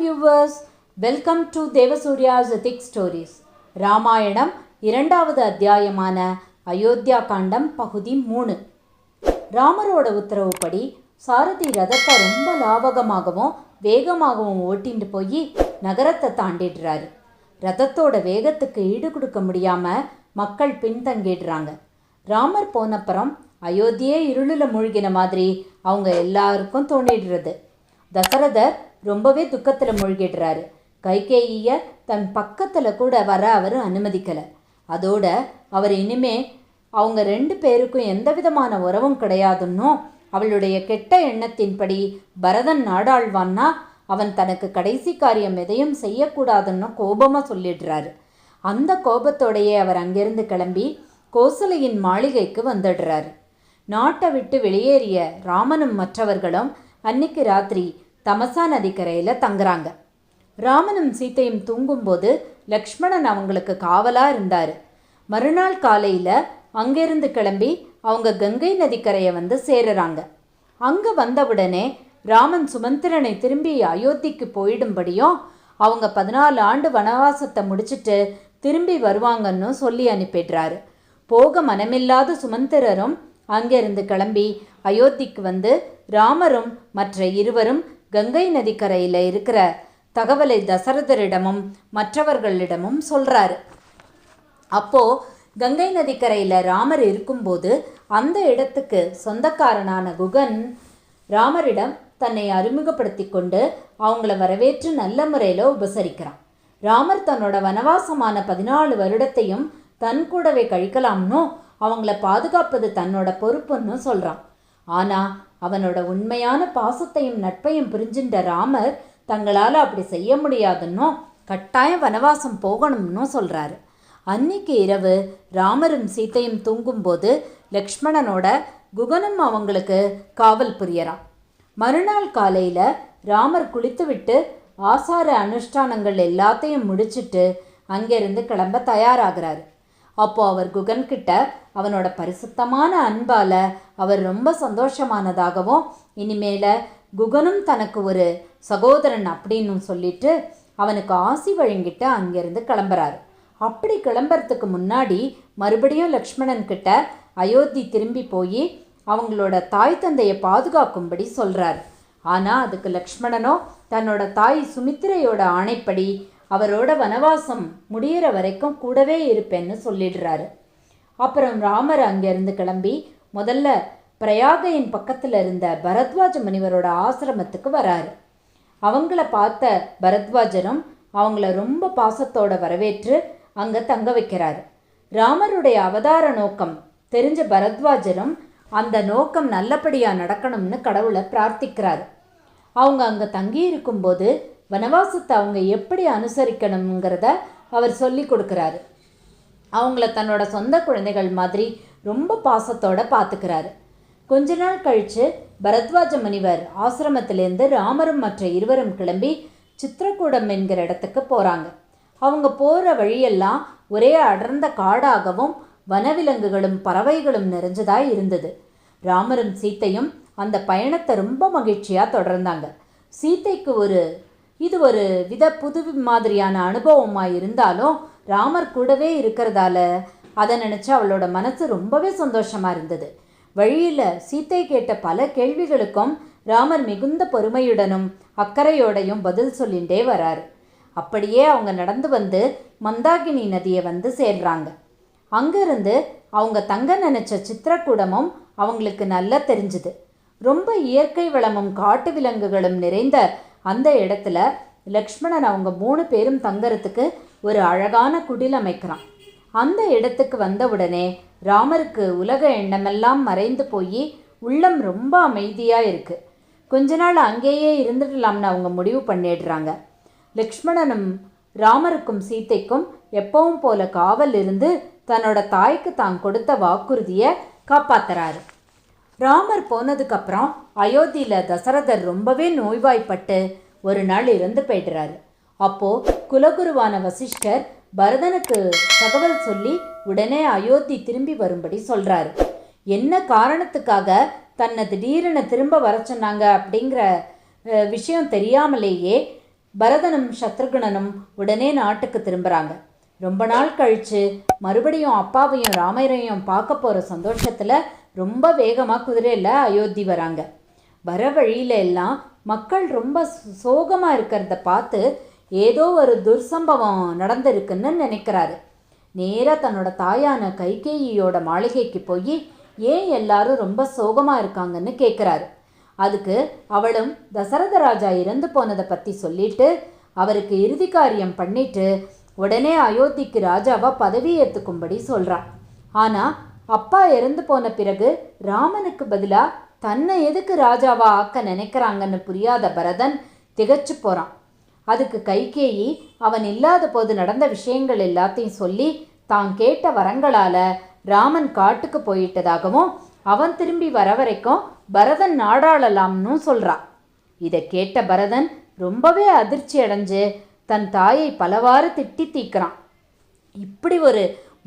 viewers, welcome to Devasuriya's Ethic Stories. Ramayanam இரண்டாவது அத்தியாயமான அயோத்தியா காண்டம் பகுதி 3. ராமரோட உத்தரவுப்படி சாரதி ரதத்தை ரொம்ப லாவகமாகவும் வேகமாகவும் ஓட்டிட்டு போய் நகரத்தை தாண்டிடுறாரு. ரதத்தோட வேகத்துக்கு ஈடு கொடுக்க முடியாம மக்கள் பின்தங்கிடுறாங்க. ராமர் போனப்புறம் அயோத்தியே இருளில் மூழ்கின மாதிரி அவங்க எல்லாருக்கும் தோணிடுறது. தசரதர் ரொம்பவே துக்கத்தில் மூழ்கிடுறாரு. கைகேயியை தன் பக்கத்தில் கூட வர அவர் அனுமதிக்கலை. அதோட அவர் இனிமே அவங்க 2 பேருக்கும் எந்த விதமான உறவும் கிடையாதுன்னோ, அவளுடைய கெட்ட எண்ணத்தின்படி பரதன் நாடாழ்வான்னா அவன் தனக்கு கடைசி காரியம் எதையும் செய்யக்கூடாதுன்னு கோபமாக சொல்லிடுறாரு. அந்த கோபத்தோடையே அவர் அங்கிருந்து கிளம்பி கோசலையின் மாளிகைக்கு வந்துடுறாரு. நாட்டை விட்டு வெளியேறிய ராமனும் மற்றவர்களும் அன்னைக்கு ராத்திரி தமசா நதிக்கரையில் தங்குறாங்க. ராமனும் சீத்தையும் தூங்கும்போது லக்ஷ்மணன் அவங்களுக்கு காவலாக இருந்தார். மறுநாள் காலையில் அங்கிருந்து கிளம்பி அவங்க கங்கை நதிக்கரையை வந்து சேருறாங்க. அங்கே வந்தவுடனே ராமன் சுமந்திரனை திரும்பி அயோத்திக்கு போயிடும்படியும் அவங்க 14 ஆண்டு வனவாசத்தை முடிச்சுட்டு திரும்பி வருவாங்கன்னு சொல்லி அனுப்பிடுறாரு. போக மனமில்லாத சுமந்திரரும் அங்கிருந்து கிளம்பி அயோத்திக்கு வந்து ராமரும் மற்ற இருவரும் கங்கை நதிக்கரையில் இருக்கிற தகவலை தசரதரிடமும் மற்றவர்களிடமும் சொல்கிறாரு. அப்போது கங்கை நதிக்கரையில் ராமர் இருக்கும்போது அந்த இடத்துக்கு சொந்தக்காரனான குகன் ராமரிடம் தன்னை அறிமுகப்படுத்தி கொண்டு அவங்கள வரவேற்று நல்ல முறையில் உபசரிக்கிறான். ராமர் தன்னோட வனவாசமான 14 வருடத்தையும் தன் கூடவே கழிக்கலாம்னோ அவங்கள பாதுகாப்பது தன்னோட பொறுப்புன்னு சொல்கிறான். ஆனால் அவனோட உண்மையான பாசத்தையும் நட்பையும் புரிஞ்சின்ற ராமர் தங்களால் அப்படி செய்ய முடியாதுன்னோ கட்டாயம் வனவாசம் போகணும்னு சொல்கிறாரு. அன்னைக்கு இரவு ராமரும் சீத்தையும் தூங்கும்போது லக்ஷ்மணனோட குகனும் அவங்களுக்கு காவல் புரியறான். மறுநாள் காலையில் ராமர் குளித்துவிட்டு ஆசார அனுஷ்டானங்கள் எல்லாத்தையும் முடிச்சுட்டு அங்கேருந்து கிளம்ப தயாராகிறாரு. அப்போது அவர் குகன்கிட்ட அவனோட பரிசுத்தமான அன்பால் அவர் ரொம்ப சந்தோஷமானதாகவும் இனிமேல குகனும் தனக்கு ஒரு சகோதரன் அப்படின்னு சொல்லிட்டு அவனுக்கு ஆசி வழங்கிட்டு அங்கேருந்து கிளம்புறாரு. அப்படி கிளம்புறதுக்கு முன்னாடி மறுபடியும் லக்ஷ்மணன் கிட்ட அயோத்தி திரும்பி போய் அவங்களோட தாய் தந்தையை பாதுகாக்கும்படி சொல்கிறார். ஆனால் அதுக்கு லக்ஷ்மணனோ தன்னோட தாய் சுமித்திரையோட ஆணைப்படி அவரோட வனவாசம் முடிகிற வரைக்கும் கூடவே இருப்பேன்னு சொல்லிடுறாரு. அப்புறம் ராமர் அங்கேருந்து கிளம்பி முதல்ல பிரயாகையின் பக்கத்தில் இருந்த பரத்வாஜ முனிவரோட ஆசிரமத்துக்கு வராரு. அவங்கள பார்த்த பரத்வாஜரும் அவங்கள ரொம்ப பாசத்தோட வரவேற்று அங்கே தங்க வைக்கிறாரு. ராமருடைய அவதார நோக்கம் தெரிஞ்ச பரத்வாஜரும் அந்த நோக்கம் நல்லபடியாக நடக்கணும்னு கடவுளை பிரார்த்திக்கிறாரு. அவங்க அங்கே தங்கி இருக்கும்போது வனவாசத்தை அவங்க எப்படி அனுசரிக்கணுங்கிறத அவர் சொல்லி கொடுக்குறாரு. அவங்கள தன்னோட சொந்த குழந்தைகள் மாதிரி ரொம்ப பாசத்தோடு பார்த்துக்கிறாரு. கொஞ்ச நாள் கழித்து பரத்வாஜ முனிவர் ஆசிரமத்திலேருந்து ராமரும் மற்ற இருவரும் கிளம்பி சித்திரக்கூடம் என்கிற இடத்துக்கு போகிறாங்க. அவங்க போகிற வழியெல்லாம் ஒரே அடர்ந்த காடாகவும் வனவிலங்குகளும் பறவைகளும் நிறைஞ்சதாக இருந்தது. ராமரும் சீத்தையும் அந்த பயணத்தை ரொம்ப மகிழ்ச்சியாக தொடர்ந்தாங்க. சீத்தைக்கு இது ஒரு வித புது மாதிரியான அனுபவமாக இருந்தாலும் ராமர் கூடவே இருக்கிறதால அதை நினச்சி அவளோட மனசு ரொம்பவே சந்தோஷமாக இருந்தது. வழியில் சீத்தை கேட்ட பல கேள்விகளுக்கும் ராமர் மிகுந்த பொறுமையுடனும் அக்கறையோடையும் பதில் சொல்லிகிட்டே வராரு. அப்படியே அவங்க நடந்து வந்து மந்தாகினி நதியை வந்து சேர்றாங்க. அங்கேருந்து அவங்க தங்க நினச்ச சித்திரக்கூடமும் அவங்களுக்கு நல்லா தெரிஞ்சுது. ரொம்ப இயற்கை வளமும் காட்டு விலங்குகளும் நிறைந்த அந்த இடத்துல லக்ஷ்மணன் அவங்க 3 பேரும் தங்கறதுக்கு ஒரு அழகான குடில் அமைக்கிறான். அந்த இடத்துக்கு வந்தவுடனே ராமருக்கு உலக எண்ணமெல்லாம் மறைந்து போய் உள்ளம் ரொம்ப அமைதியாக இருக்குது. கொஞ்ச நாள் அங்கேயே இருந்துடலாம்னு அவங்க முடிவு பண்ணிடுறாங்க. லக்ஷ்மணனும் ராமருக்கும் சீத்தைக்கும் எப்பவும் போல காவல் இருந்து தன்னோட தாய்க்கு தான் கொடுத்த வாக்குறுதியை காப்பாத்துறாரு. ராமர் போனதுக்கப்புறம் அயோத்தியில் தசரதர் ரொம்பவே நோய்வாய்ப்பட்டு ஒரு நாள் இறந்து போய்டுறாரு. அப்போது குலகுருவான வசிஷ்டர் பரதனுக்கு தகவல் சொல்லி உடனே அயோத்தி திரும்பி வரும்படி சொல்கிறாரு. என்ன காரணத்துக்காக தன்னை திடீரென திரும்ப வர சொன்னாங்க அப்படிங்கிற விஷயம் தெரியாமலேயே பரதனும் சத்ருகனனும் உடனே நாட்டுக்கு திரும்புகிறாங்க. ரொம்ப நாள் கழித்து மறுபடியும் அப்பாவையும் ராமரையும் பார்க்க போகிற சந்தோஷத்தில் ரொம்ப வேகமாக குதிரையில் அயோத்தி வராங்க. வர வழியில எல்லாம் மக்கள் ரொம்ப சோகமாக இருக்கிறத பார்த்து ஏதோ ஒரு துர்சம்பவம் நடந்திருக்குன்னு நினைக்கிறாரு. நேராக தன்னோட தாயான கைகேயியோட மாளிகைக்கு போய் ஏன் எல்லாரும் ரொம்ப சோகமாக இருக்காங்கன்னு கேட்குறாரு. அதுக்கு அவளும் தசரத ராஜா இறந்து போனதை பற்றி சொல்லிட்டு அவருக்கு இறுதி காரியம் பண்ணிட்டு உடனே அயோத்திக்கு ராஜாவா பதவி ஏற்றுக்கும்படி சொல்கிறான். ஆனால் அப்பா இறந்து போன பிறகு ராமனுக்கு பதிலாக தன்னை எதுக்கு ராஜாவா ஆக்க நினைக்கிறாங்கன்னு புரியாத பரதன் திகச்சு போகிறான். அதுக்கு கைகேயி அவன் இல்லாத போது நடந்த விஷயங்கள் எல்லாத்தையும் சொல்லி தான் கேட்ட வரங்களால் ராமன் காட்டுக்கு போயிட்டதாகவும் அவன் திரும்பி வர வரைக்கும் பரதன் நாடாளலாம்னு சொல்கிறான். இதை கேட்ட பரதன் ரொம்பவே அதிர்ச்சி அடைஞ்சு தன் தாயை பலவாறு திட்டி தீக்கிறான். இப்படி ஒரு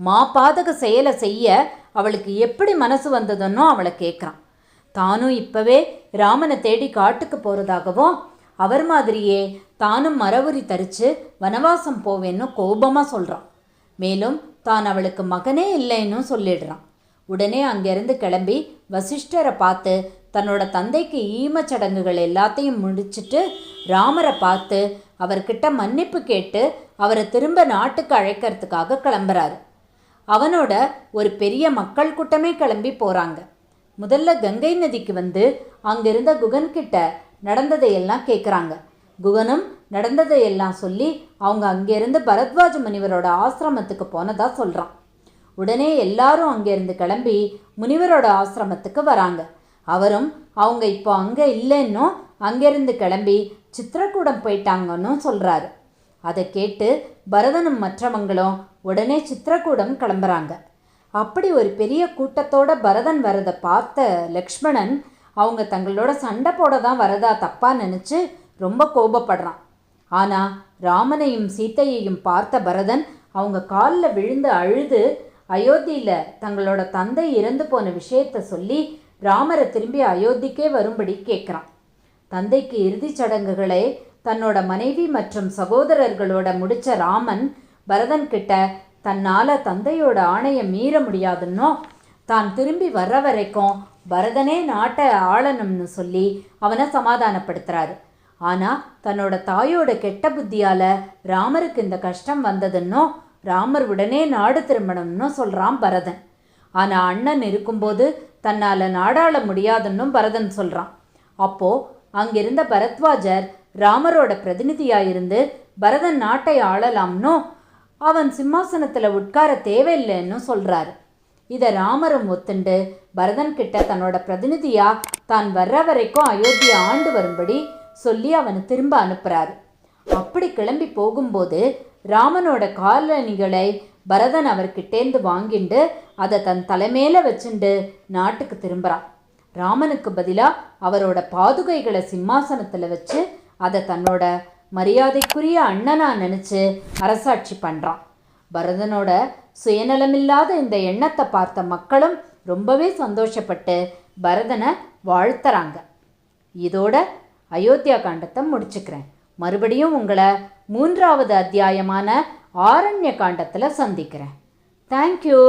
மாபாதக செயலை செய்ய அவளுக்கு எப்படி மனசு வந்ததுன்னோ அவளை கேட்குறான். தானும் இப்போவே ராமனை தேடி காட்டுக்கு போகிறதாகவும் அவர் மாதிரியே தானும் மரவுரி தரித்து வனவாசம் போவேன்னு கோபமாக சொல்கிறான். மேலும் தான் அவளுக்கு மகனே இல்லைன்னு சொல்லிடுறான். உடனே அங்கேருந்து கிளம்பி வசிஷ்டரை பார்த்து தன்னோட தந்தைக்கு ஈமச்சடங்குகள் எல்லாத்தையும் முடிச்சுட்டு ராமரை பார்த்து அவர்கிட்ட மன்னிப்பு கேட்டு அவரை திரும்ப நாட்டுக்கு அழைக்கிறதுக்காக கிளம்புறாரு. அவனோட ஒரு பெரிய மக்கள் கூட்டமே கிளம்பி போகிறாங்க. முதல்ல கங்கை நதிக்கு வந்து அங்கிருந்த குகன்கிட்ட நடந்ததையெல்லாம் கேட்குறாங்க. குகனும் நடந்ததையெல்லாம் சொல்லி அவங்க அங்கேருந்து பரத்வாஜ முனிவரோட ஆசிரமத்துக்கு போனதா சொல்கிறான். உடனே எல்லாரும் அங்கேருந்து கிளம்பி முனிவரோட ஆசிரமத்துக்கு வராங்க. அவரும் அவங்க இப்போ அங்கே இல்லைன்னும் அங்கேருந்து கிளம்பி சித்திரக்கூடம் போயிட்டாங்கன்னு சொல்கிறாரு. அதை கேட்டு பரதனும் மற்றவங்களும் உடனே சித்திரக்கூடம் கிளம்புறாங்க. அப்படி ஒரு பெரிய கூட்டத்தோட பரதன் வரதை பார்த்த லக்ஷ்மணன் அவங்க தங்களோட சண்டை போட தான் வரதா தப்பாக நினச்சி ரொம்ப கோபப்படுறான். ஆனால் ராமனையும் சீத்தையையும் பார்த்த பரதன் அவங்க காலில் விழுந்து அழுது அயோத்தியில் தங்களோட தந்தை இறந்து போன விஷயத்தை சொல்லி ராமரை திரும்பி அயோத்திக்கே வரும்படி கேட்குறான். தந்தைக்கு இறுதிச் சடங்குகளை தன்னோட மனைவி மற்றும் சகோதரர்களோட முடித்த ராமன் பரதன் கிட்ட தன்னால் தந்தையோட ஆணையை மீற முடியாதுன்னோ தான் திரும்பி வர்ற வரைக்கும் பரதனே நாட்டை ஆளணும்னு சொல்லி அவனை சமாதானப்படுத்துகிறாரு. ஆனால் தன்னோட தாயோட கெட்ட புத்தியால் ராமருக்கு இந்த கஷ்டம் வந்ததுன்னோ ராமர் உடனே நாடு திரும்பணும்னு சொல்கிறான் பரதன். ஆனால் அண்ணன் இருக்கும்போது தன்னால் நாடாள முடியாதுன்னும் பரதன் சொல்கிறான். அப்போது அங்கிருந்த பரத்வாஜர் ராமரோட பிரதிநிதியாயிருந்து பரதன் நாட்டை ஆளலாம்னோ அவன் சிம்மாசனத்தில் உட்கார தேவையில்லைன்னு சொல்கிறாரு. இதை ராமரும் ஒத்துண்டு பரதன் கிட்ட தன்னோட பிரதிநிதியாக தான் வர்ற வரைக்கும் அயோத்தியை ஆண்டு வரும்படி சொல்லி அவனை திரும்ப அனுப்புகிறாரு. அப்படி கிளம்பி போகும்போது ராமனோட காலணிகளை பரதன் அவர்கிட்டேந்து வாங்கிண்டு அதை தன் தலைமையில வச்சுண்டு நாட்டுக்கு திரும்புகிறான். ராமனுக்கு பதிலாக அவரோட பாதுகைகளை சிம்மாசனத்தில் வச்சு அதை தன்னோட மரியாதைக்குரிய அண்ணனா நினச்சி அரசாட்சி பண்ணுறான். பரதனோட சுயநலமில்லாத இந்த எண்ணத்தை பார்த்த மக்களும் ரொம்பவே சந்தோஷப்பட்டு பரதனை வாழ்த்துறாங்க. இதோட அயோத்தியா காண்டத்தை முடிச்சுக்கிறேன். மறுபடியும் உங்களை 3வது அத்தியாயமான ஆரண்ய காண்டத்தில் சந்திக்கிறேன். தேங்க்யூ.